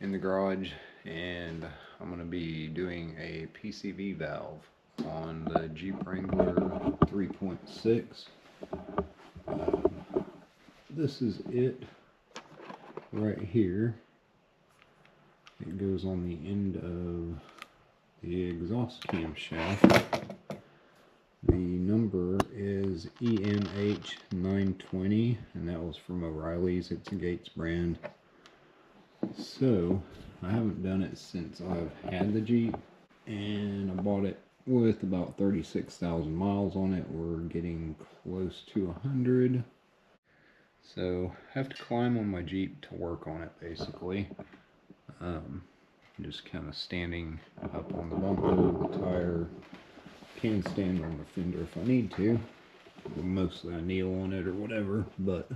in the garage, and I'm going to be doing a PCV valve on the Jeep Wrangler 3.6. This is it right here. It goes on the end of the exhaust camshaft. The number is EMH920, and that was from O'Reilly's. It's a Gates brand. So I haven't done it since I've had the Jeep, and I bought it with about 36,000 miles on it. We're getting close to 100. So I have to climb on my Jeep to work on it, basically. Just kind of standing up on the bumper, the tire. Can stand on the fender if I need to. Mostly I kneel on it or whatever, but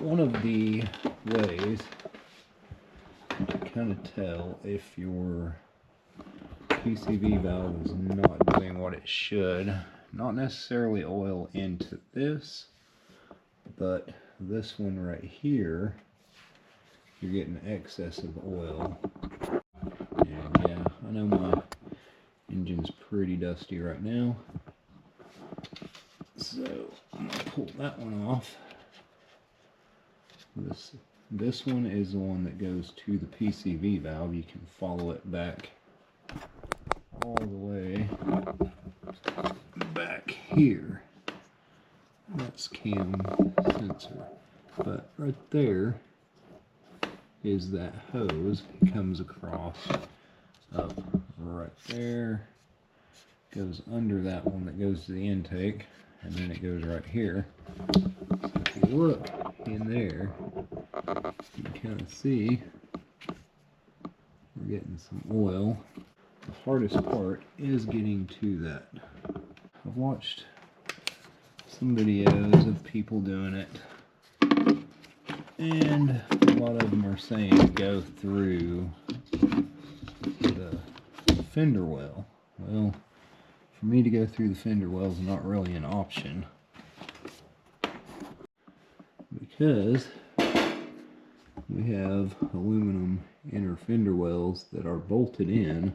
one of the ways to kind of tell if your PCV valve is not doing what it should, not necessarily oil into this, but this one right here, you're getting excess of oil. And yeah, I know my engine's pretty dusty right now, so I'm gonna pull that one off. This one is the one that goes to the PCV valve. You can follow it back all the way back here. That's cam sensor, but right there is that hose. It comes across up right there, goes under that one that goes to the intake, and then it goes right here. So if you look in there, you can kind of see we're getting some oil. The hardest part is getting to that. I've watched some videos of people doing it, and a lot of them are saying go through the fender well. Well, for me to go through the fender well is not really an option, because we have aluminum inner fender wells that are bolted in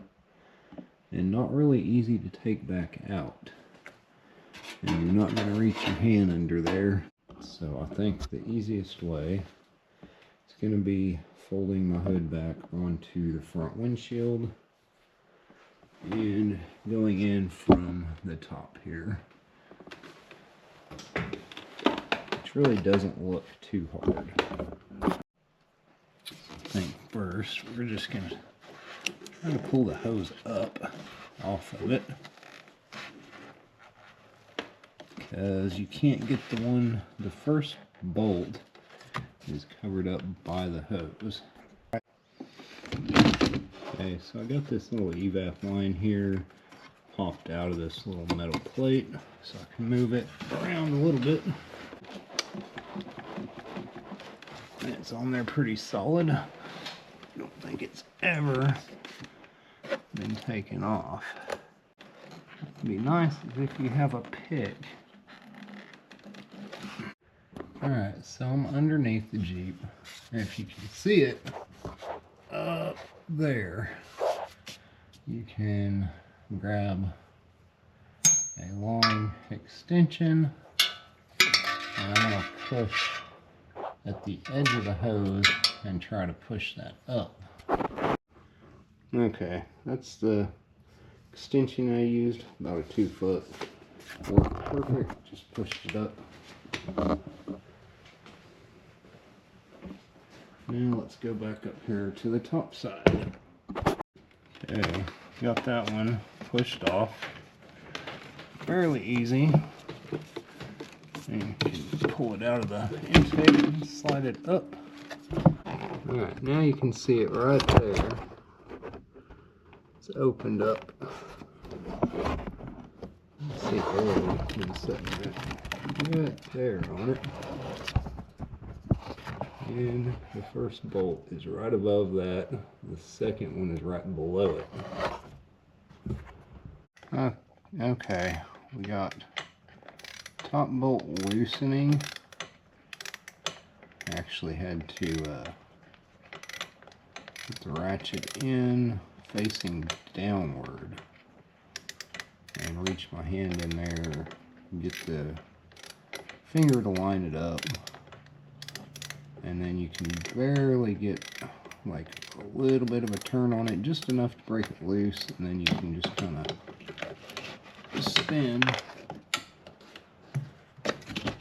and not really easy to take back out, and you're not going to reach your hand under there. So I think the easiest way is going to be folding my hood back onto the front windshield and going in from the top here, which really doesn't look too hard. I think first we're just going to try to pull the hose up off of it, because you can't get the first bolt is covered up by the hose. Okay, so I got this little evap line here popped out of this little metal plate, so I can move it around a little bit. And it's on there pretty solid. I don't think it's ever been taken off. It'd be nice if you have a pick. Alright, so I'm underneath the Jeep, and if you can see it up there, you can grab a long extension, and I'm going to push at the edge of the hose and try to push that up. Okay, that's the extension I used, about a 2 foot. Worked perfect, just pushed it up. Now let's go back up here to the top side. Okay, got that one pushed off. Fairly easy. And you can pull it out of the intake and slide it up. Alright, now you can see it right there. It's opened up. Let's see if oil been sitting right there on it. And the first bolt is right above that. The second one is right below it. Okay, we got top bolt loosening. Actually had to Put the ratchet in facing downward and reach my hand in there, get the finger to line it up, and then you can barely get like a little bit of a turn on it, just enough to break it loose, and then you can just kind of spin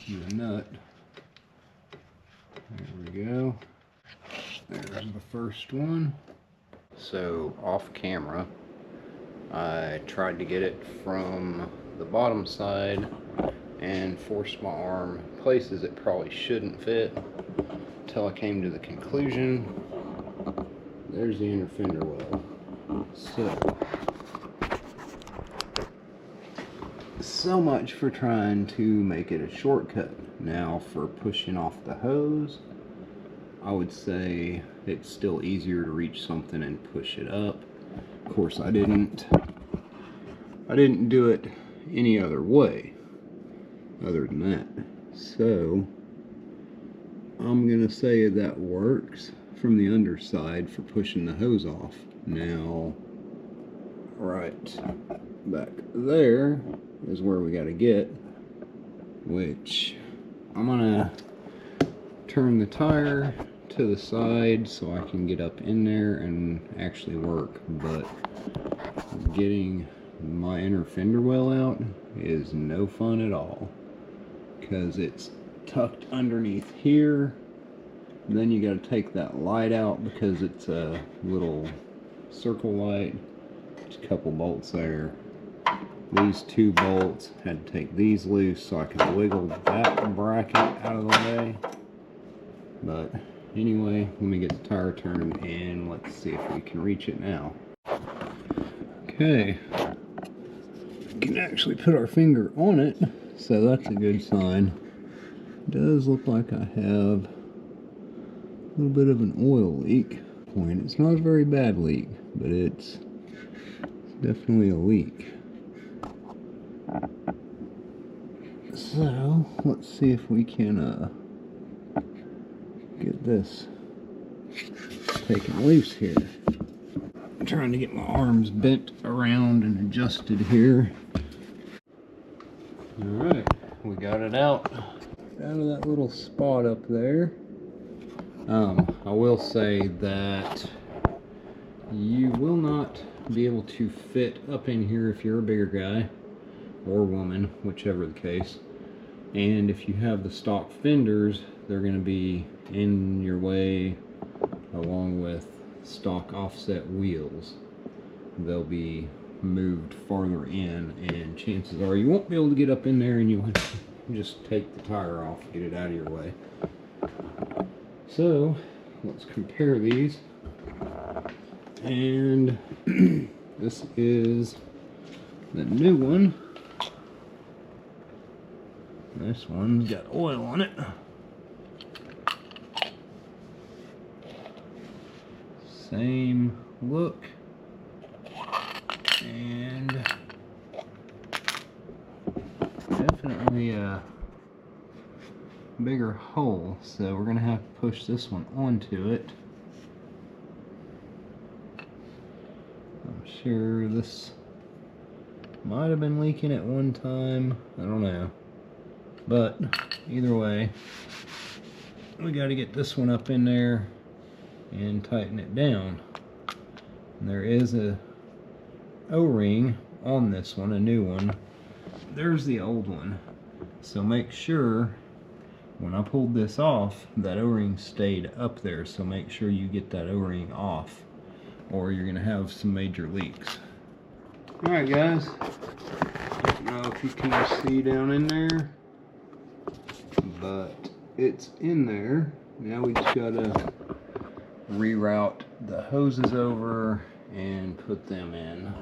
the nut. There we go. There's the first one. So off camera, I tried to get it from the bottom side and forced my arm places it probably shouldn't fit until I came to the conclusion. There's the inner fender well. So much for trying to make it a shortcut. Now for pushing off the hose, I would say it's still easier to reach something and push it up. Of course, I didn't do it any other way other than that. So I'm gonna say that works from the underside for pushing the hose off. Now, right back there is where we gotta get, which I'm gonna turn the tire to the side so I can get up in there and actually work, but getting my inner fender well out is no fun at all because it's tucked underneath here. Then you got to take that light out because it's a little circle light. There's a couple bolts there. These two bolts, had to take these loose so I could wiggle that bracket out of the way. But anyway, let me get the tire turned and let's see if we can reach it now. Okay, we can actually put our finger on it, so that's a good sign. It does look like I have a little bit of an oil leak. It's not a very bad leak, but it's definitely a leak. So let's see if we can get this taken loose here. I'm trying to get my arms bent around and adjusted here. Alright, we got it out of that little spot up there. I will say that you will not be able to fit up in here if you're a bigger guy or woman, whichever the case. And if you have the stock fenders, they're going to be in your way along with stock offset wheels. They'll be moved farther in, and chances are you won't be able to get up in there, and you'll just take the tire off, get it out of your way. So let's compare these. And this is the new one. This one's got oil on it. Same look. And definitely a bigger hole, so we're gonna have to push this one onto it. I'm sure this might have been leaking at one time, I don't know, but either way we got to get this one up in there and tighten it down. And there is a O-ring on this one, a new one. There's the old one, so make sure when I pulled this off that O-ring stayed up there, so make sure you get that O-ring off or you're gonna have some major leaks. Alright guys, I don't know if you can see down in there, but it's in there. Now we just gotta reroute the hoses over and put them in.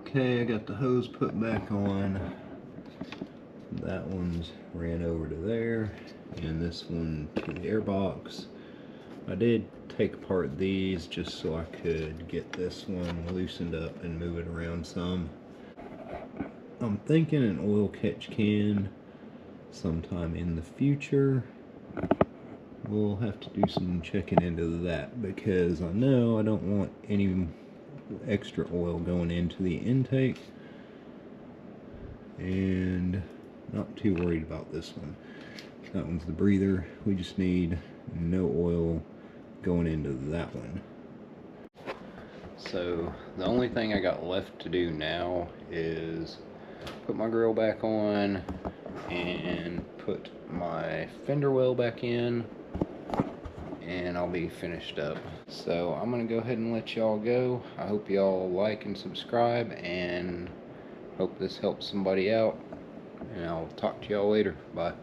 Okay, I got the hose put back on. That one's ran over to there, and this one to the airbox. I did take apart these just so I could get this one loosened up and move it around some. I'm thinking an oil catch can sometime in the future we'll have to do some checking into that, because I know I don't want any extra oil going into the intake, and not too worried about this one. That one's the breather. We just need no oil going into that one. So the only thing I got left to do now is put my grill back on and put my fender well back in, and I'll be finished up. So I'm gonna go ahead and let y'all go. I hope y'all like and subscribe, and hope this helps somebody out, and I'll talk to y'all later. Bye.